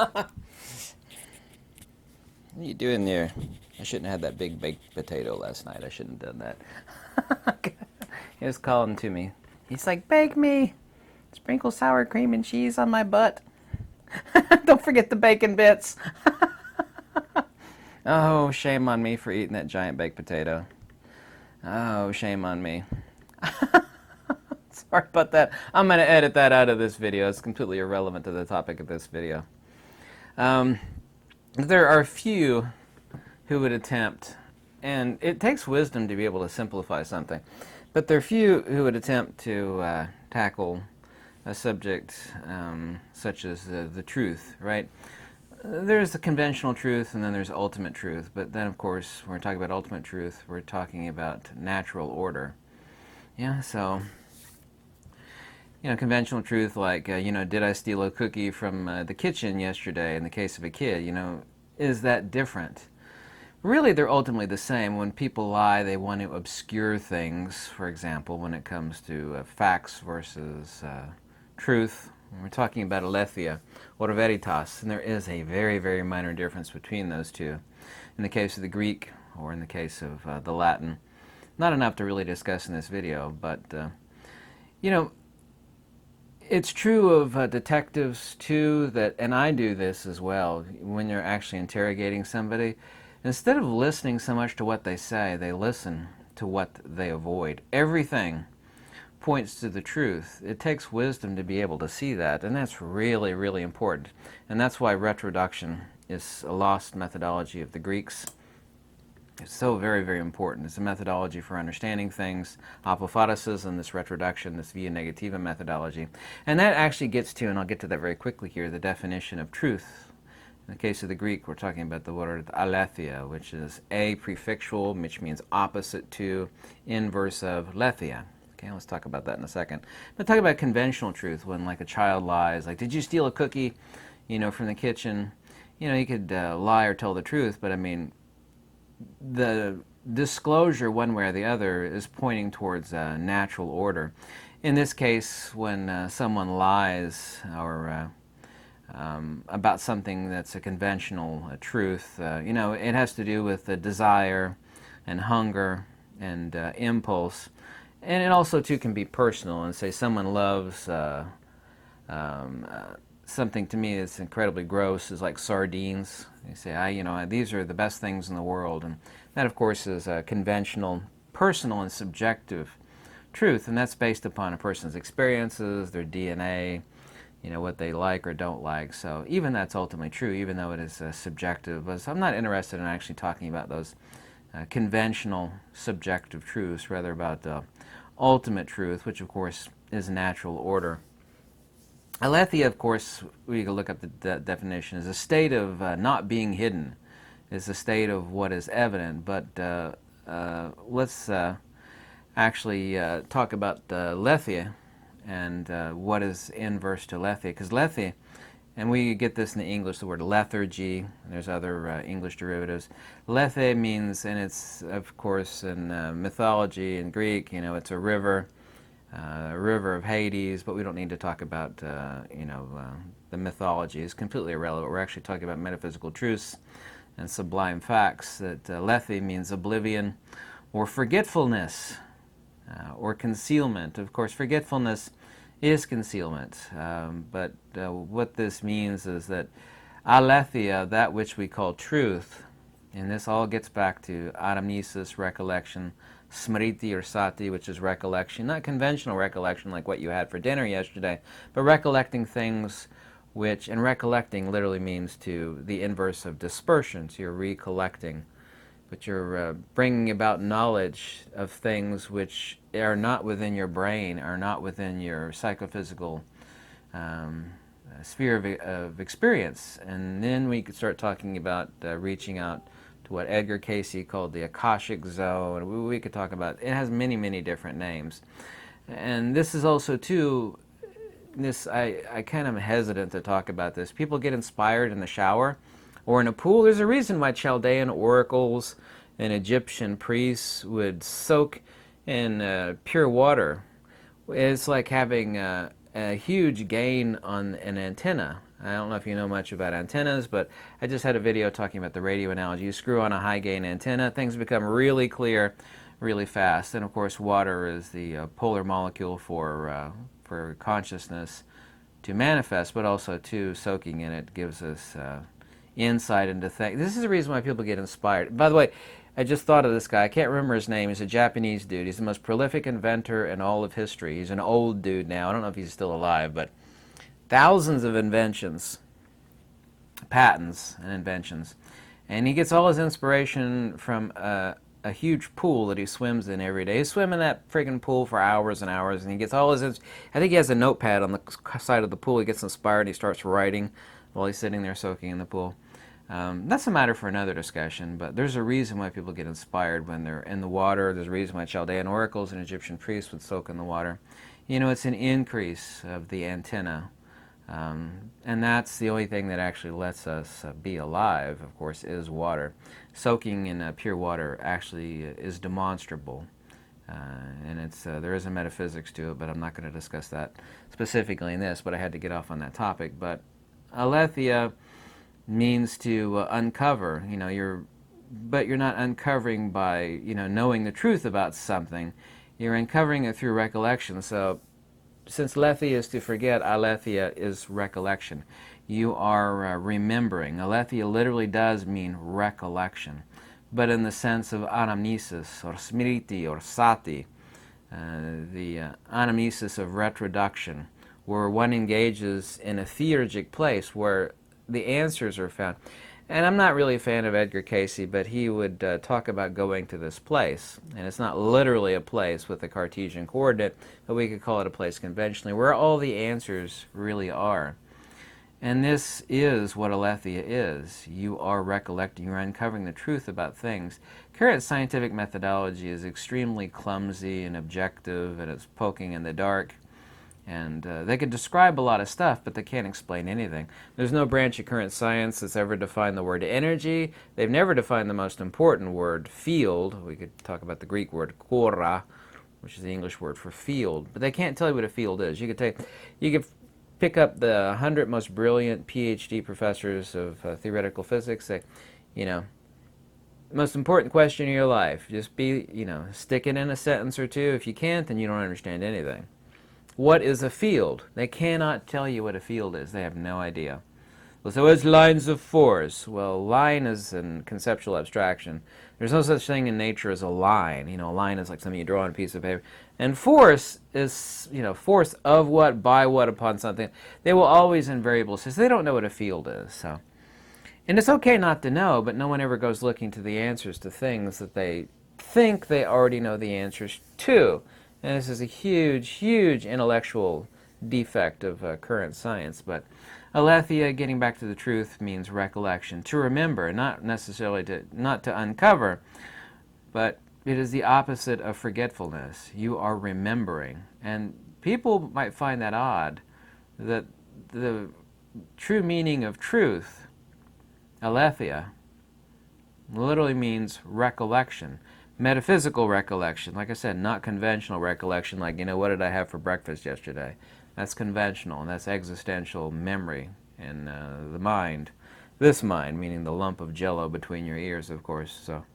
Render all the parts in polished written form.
What are you doing there? I shouldn't have had that big baked potato last night. I shouldn't have done that. He was calling to me. He's like, bake me. Sprinkle sour cream and cheese on my butt. Don't forget the bacon bits. Oh, shame on me for eating that giant baked potato. Oh, shame on me. Sorry about that. I'm going to edit that out of this video. It's completely irrelevant to the topic of this video. There are few who would attempt, and it takes wisdom to be able to simplify something, but there are few who would attempt to tackle a subject such as the truth, right? There's the conventional truth and then there's ultimate truth, but then of course when we're talking about ultimate truth, we're talking about natural order. Yeah, so conventional truth like, did I steal a cookie from the kitchen yesterday in the case of a kid, is that different? Really, they're ultimately the same. When people lie, they want to obscure things, for example, when it comes to facts versus truth. We're talking about Aletheia or veritas, and there is a very, very minor difference between those two. In the case of the Greek, or in the case of the Latin, not enough to really discuss in this video, but, it's true of detectives, too, that, and I do this as well, when you're actually interrogating somebody, instead of listening so much to what they say, they listen to what they avoid. Everything points to the truth. It takes wisdom to be able to see that, and that's really, really important. And that's why retroduction is a lost methodology of the Greeks. It's so very, very important. It's a methodology for understanding things, apophaticism, this retroduction, this via negativa methodology. And that actually gets to, and I'll get to that very quickly here, the definition of truth. In the case of the Greek, we're talking about the word aletheia, which is a prefixual, which means opposite to, inverse of letheia. Okay, let's talk about that in a second. But talk about conventional truth, when like a child lies, like, did you steal a cookie, from the kitchen? You could lie or tell the truth, but I mean, the disclosure one way or the other is pointing towards natural order. In this case, when someone lies or about something that's a conventional truth, it has to do with the desire and hunger and impulse. And it also, too, can be personal. And say someone loves something to me that's incredibly gross, is like sardines. They say, these are the best things in the world. And that, of course, is a conventional, personal, and subjective truth. And that's based upon a person's experiences, their DNA, what they like or don't like. So even that's ultimately true, even though it is subjective. But I'm not interested in actually talking about those conventional, subjective truths, rather about the ultimate truth, which, of course, is natural order. Aletheia, of course, we can look up the definition, is a state of not being hidden, is a state of what is evident. But let's actually talk about Aletheia and what is inverse to Aletheia. Because Aletheia, and we get this in the English, the word lethargy, and there's other English derivatives. Aletheia means, and it's, of course, in mythology in Greek, it's a river of Hades, but we don't need to talk about, the mythology. It's completely irrelevant. We're actually talking about metaphysical truths and sublime facts. That Aletheia means oblivion or forgetfulness or concealment. Of course, forgetfulness is concealment, but what this means is that Aletheia, that which we call truth, and this all gets back to anamnesis, recollection, smriti or sati, which is recollection, not conventional recollection like what you had for dinner yesterday, but recollecting things which, and recollecting literally means to the inverse of dispersion, so you're recollecting, but you're bringing about knowledge of things which are not within your brain, are not within your psychophysical sphere of experience. And then we could start talking about reaching out to what Edgar Cayce called the Akashic zone. We could talk about, it has many, many different names. And this is also, too, I kind of am hesitant to talk about this. People get inspired in the shower or in a pool. There's a reason why Chaldean oracles and Egyptian priests would soak in pure water. It's like having a huge gain on an antenna. I don't know if you know much about antennas, but I just had a video talking about the radio analogy. You screw on a high gain antenna, things become really clear really fast. And of course water is the polar molecule for consciousness to manifest, but also too soaking in it gives us insight into things. This is the reason why people get inspired. By the way, I just thought of this guy. I can't remember his name. He's a Japanese dude. He's the most prolific inventor in all of history. He's an old dude now. I don't know if he's still alive, but thousands of inventions, patents and inventions. And he gets all his inspiration from a huge pool that he swims in every day. He's swimming that friggin' pool for hours and hours, and he gets all his... I think he has a notepad on the side of the pool. He gets inspired and he starts writing while he's sitting there soaking in the pool. That's a matter for another discussion, but there's a reason why people get inspired when they're in the water. There's a reason why Chaldean oracles and Egyptian priests would soak in the water. You know, it's an increase of the antenna. And that's the only thing that actually lets us be alive, of course, is water. Soaking in pure water actually is demonstrable. And it's there is a metaphysics to it, but I'm not going to discuss that specifically in this, but I had to get off on that topic. But Aletheia means to uncover, you know, but you're not uncovering by, you know, knowing the truth about something. You're uncovering it through recollection. So since Aletheia is to forget, Aletheia is recollection. You are remembering. Aletheia literally does mean recollection, but in the sense of anamnesis or smriti or sati, the anamnesis of retroduction, where one engages in a theurgic place where the answers are found. And I'm not really a fan of Edgar Cayce, but he would talk about going to this place. And it's not literally a place with a Cartesian coordinate, but we could call it a place conventionally, where all the answers really are. And this is what Aletheia is. You are recollecting, you're uncovering the truth about things. Current scientific methodology is extremely clumsy and objective, and it's poking in the dark. And they can describe a lot of stuff, but they can't explain anything. There's no branch of current science that's ever defined the word energy. They've never defined the most important word, field. We could talk about the Greek word kora, which is the English word for field. But they can't tell you what a field is. You could pick up the 100 most brilliant PhD professors of theoretical physics. Say, you know, the most important question in your life. Just be, you know, stick it in a sentence or two. If you can't, then you don't understand anything. What is a field? They cannot tell you what a field is. They have no idea. Well, so it's lines of force. Well, line is a conceptual abstraction. There's no such thing in nature as a line. You know, a line is like something you draw on a piece of paper. And force is, you know, force of what, by what, upon something. They will always invariably say, so they don't know what a field is. So, and it's okay not to know, but no one ever goes looking to the answers to things that they think they already know the answers to. And this is a huge, huge intellectual defect of current science. But Aletheia, getting back to the truth, means recollection. To remember, not necessarily not to uncover, but it is the opposite of forgetfulness. You are remembering. And people might find that odd, that the true meaning of truth, Aletheia, literally means recollection. Metaphysical recollection, like I said, not conventional recollection, like, you know, what did I have for breakfast yesterday? That's conventional, and that's existential memory in the mind. This mind, meaning the lump of jello between your ears, of course. So,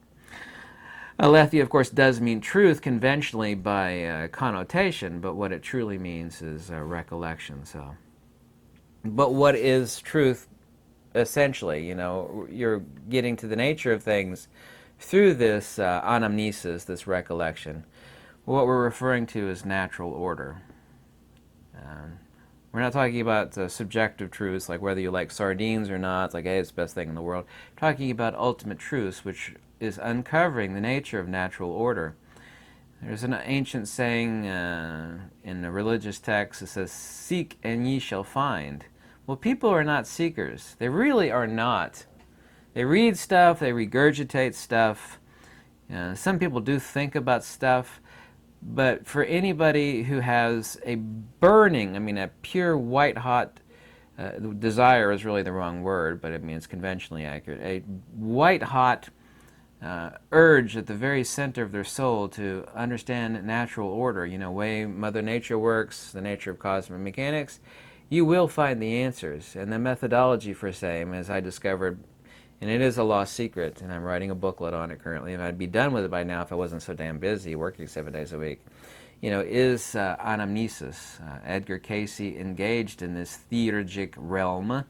Aletheia, of course, does mean truth conventionally by connotation, but what it truly means is recollection. So, but what is truth essentially? You know, you're getting to the nature of things through this anamnesis, this recollection. What we're referring to is natural order. We're not talking about subjective truths, like whether you like sardines or not. It's like, hey, it's the best thing in the world. We're talking about ultimate truths, which is uncovering the nature of natural order. There's an ancient saying in a religious text that says, seek and ye shall find. Well, people are not seekers. They really are not. They read stuff, they regurgitate stuff. Some people do think about stuff, but for anybody who has a burning, I mean a pure white-hot desire is really the wrong word, but I mean it's conventionally accurate, a white-hot urge at the very center of their soul to understand natural order, you know, way Mother Nature works, the nature of cosmic mechanics. you will find the answers. And the methodology for same, as I discovered, and it is a lost secret, and I'm writing a booklet on it currently, and I'd be done with it by now if I wasn't so damn busy working 7 days a week, is anamnesis. Edgar Casey engaged in this theurgic realm,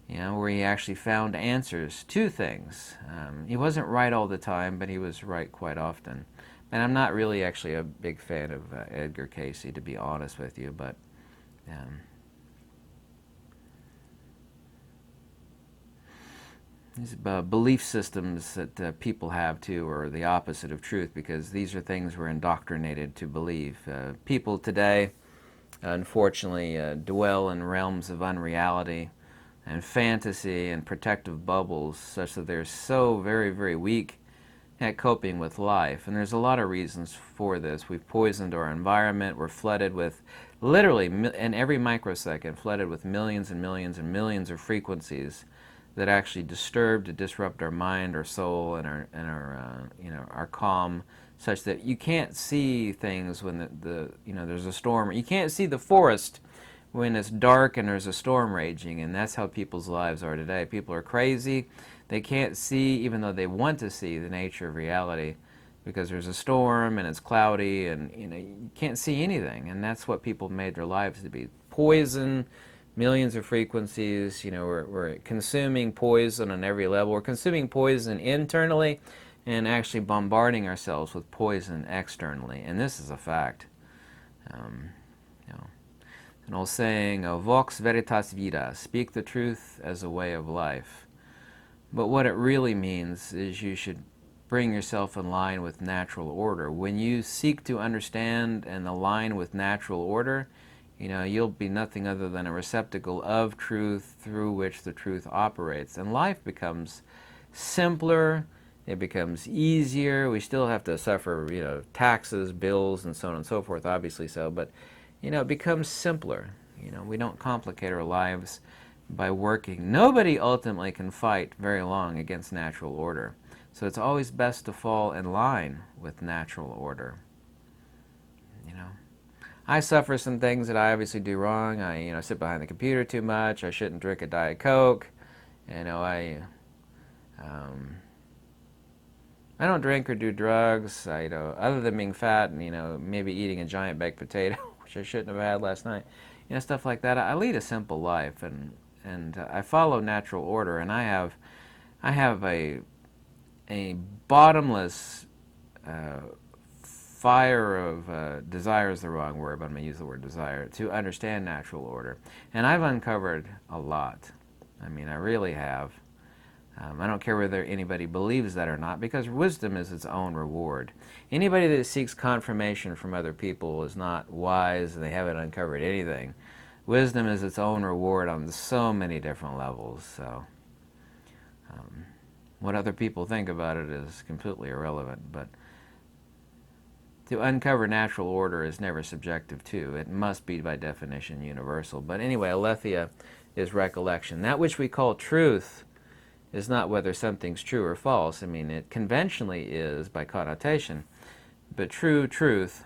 where he actually found answers to things. He wasn't right all the time, but he was right quite often. And I'm not really actually a big fan of Edgar Casey, to be honest with you, but these belief systems that people have too are the opposite of truth, because these are things we're indoctrinated to believe. People today, unfortunately, dwell in realms of unreality and fantasy and protective bubbles, such that they're so very, very weak at coping with life. And there's a lot of reasons for this. We've poisoned our environment. We're flooded with, literally, in every microsecond, flooded with millions and millions and millions of frequencies that actually disturb, to disrupt our mind, our soul, and our calm, such that you can't see things when there's a storm. You can't see the forest when it's dark and there's a storm raging, and that's how people's lives are today. People are crazy. They can't see, even though they want to see, the nature of reality, because there's a storm and it's cloudy, and you can't see anything. And that's what people made their lives to be. Poison, millions of frequencies. We're consuming poison on every level. We're consuming poison internally and actually bombarding ourselves with poison externally. And this is a fact. An old saying, vox veritas vita, speak the truth as a way of life. But what it really means is you should bring yourself in line with natural order. When you seek to understand and align with natural order, you'll be nothing other than a receptacle of truth through which the truth operates. And life becomes simpler, it becomes easier. We still have to suffer, taxes, bills, and so on and so forth, obviously so, but, it becomes simpler. We don't complicate our lives by working. Nobody ultimately can fight very long against natural order. So it's always best to fall in line with natural order. I suffer some things that I obviously do wrong. I sit behind the computer too much. I shouldn't drink a Diet Coke. I don't drink or do drugs. Other than being fat and maybe eating a giant baked potato, which I shouldn't have had last night. Stuff like that. I lead a simple life, and I follow natural order, and I have a bottomless fire of desire is the wrong word, but I'm going to use the word desire, to understand natural order. And I've uncovered a lot. I really have. I don't care whether anybody believes that or not, because wisdom is its own reward. Anybody that seeks confirmation from other people is not wise, and they haven't uncovered anything. Wisdom is its own reward on so many different levels. So what other people think about it is completely irrelevant. But to uncover natural order is never subjective too. It must be by definition universal. But anyway, Aletheia is recollection. That which we call truth is not whether something's true or false. It conventionally is by connotation. But true truth,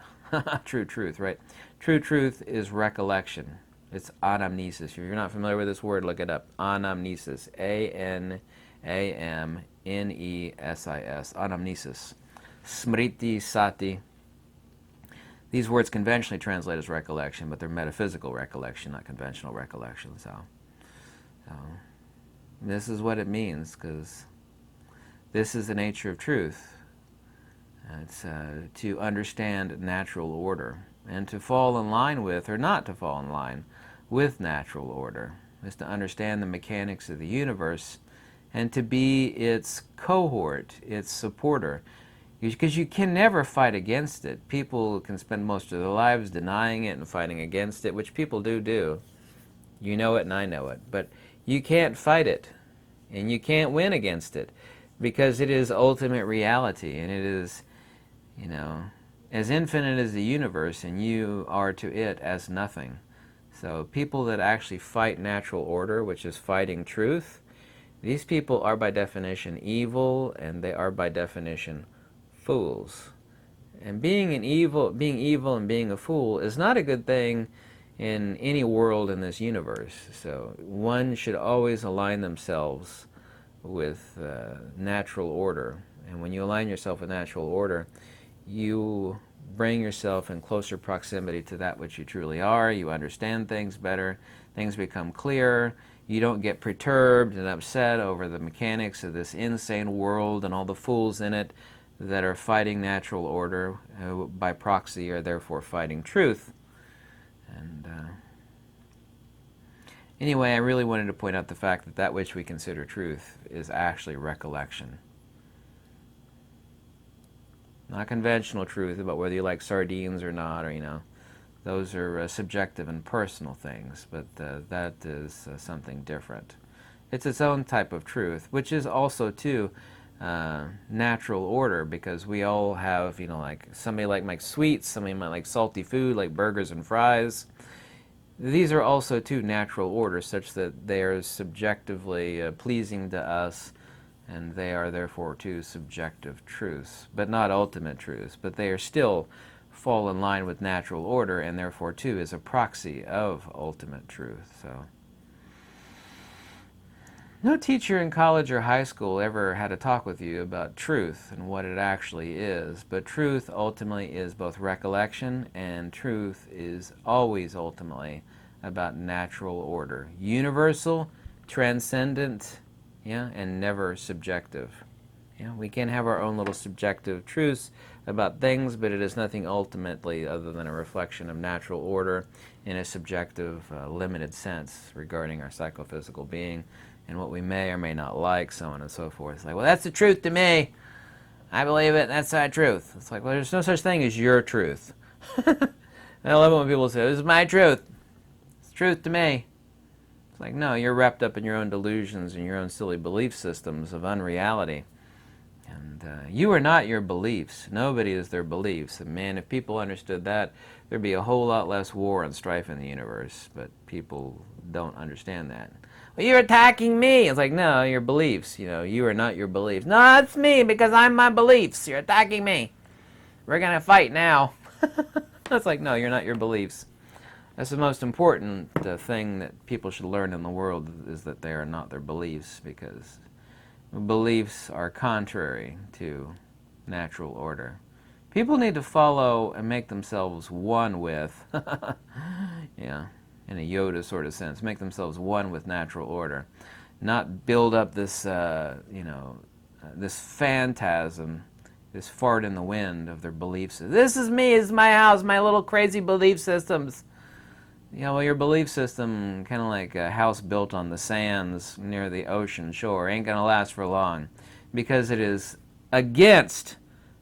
true truth, right? True truth is recollection. It's anamnesis. If you're not familiar with this word, look it up. Anamnesis. A-N-A-M-N-E-S-I-S. Anamnesis. Smriti, sati. These words conventionally translate as recollection, but they're metaphysical recollection, not conventional recollection. So this is what it means, because this is the nature of truth. It's to understand natural order, and to fall in line with, or not to fall in line with natural order, is to understand the mechanics of the universe and to be its cohort, its supporter. Because you can never fight against it. People can spend most of their lives denying it and fighting against it, which people do. You know it and I know it. But you can't fight it, and you can't win against it, because it is ultimate reality, and it is, as infinite as the universe, and you are to it as nothing. So people that actually fight natural order, which is fighting truth, these people are by definition evil, and they are by definition fools. And being evil and being a fool is not a good thing in any world in this universe. So one should always align themselves with natural order. And when you align yourself with natural order, you bring yourself in closer proximity to that which you truly are. You understand things better. Things become clearer. You don't get perturbed and upset over the mechanics of this insane world and all the fools in it that are fighting natural order, by proxy are therefore fighting truth. And anyway, I really wanted to point out the fact that that which we consider truth is actually recollection. Not conventional truth about whether you like sardines or not, or those are subjective and personal things, but that is something different. It's its own type of truth, which is also too natural order, because we all have, like somebody like sweets, somebody might like salty food like burgers and fries. These are also too natural order, such that they are subjectively pleasing to us, and they are therefore too subjective truths, but not ultimate truths. But they are still fall in line with natural order, and therefore too is a proxy of ultimate truth. So no teacher in college or high school ever had a talk with you about truth and what it actually is, but truth ultimately is both recollection, and truth is always ultimately about natural order, universal, transcendent, and never subjective. We can have our own little subjective truths about things, but it is nothing ultimately other than a reflection of natural order in a subjective, limited sense regarding our psychophysical being and what we may or may not like, so on and so forth. It's like, well, that's the truth to me. I believe it, that's the truth. It's like, well, there's no such thing as your truth. I love it when people say, this is my truth. It's truth to me. It's like, no, you're wrapped up in your own delusions and your own silly belief systems of unreality. And you are not your beliefs. Nobody is their beliefs. And man, if people understood that, there'd be a whole lot less war and strife in the universe. But people don't understand that. Well, you're attacking me. It's like, no, your beliefs. You are not your beliefs. No, that's me because I'm my beliefs. You're attacking me. We're going to fight now. It's like, no, you're not your beliefs. That's the most important thing that people should learn in the world, is that they are not their beliefs, because beliefs are contrary to natural order. People need to follow and make themselves one with, in a Yoda sort of sense, make themselves one with natural order, not build up this, this phantasm, this fart in the wind of their beliefs. This is me, this is my house, my little crazy belief systems. Well, your belief system, kind of like a house built on the sands near the ocean shore, ain't going to last for long, because it is against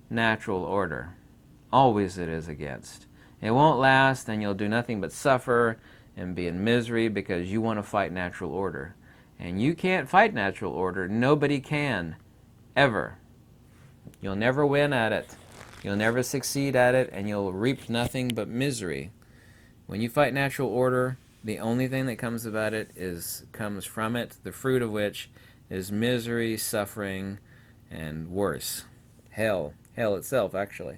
natural order. Always it is against. It won't last, and you'll do nothing but suffer and be in misery because you want to fight natural order. And you can't fight natural order. Nobody can, ever. You'll never win at it. You'll never succeed at it, and you'll reap nothing but misery. When you fight natural order, the only thing that comes about it comes from it, the fruit of which is misery, suffering, and worse. Hell itself, actually.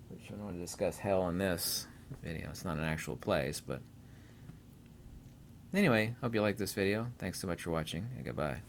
Which I don't want to discuss hell in this video. It's not an actual place, but anyway, hope you liked this video. Thanks so much for watching, and goodbye.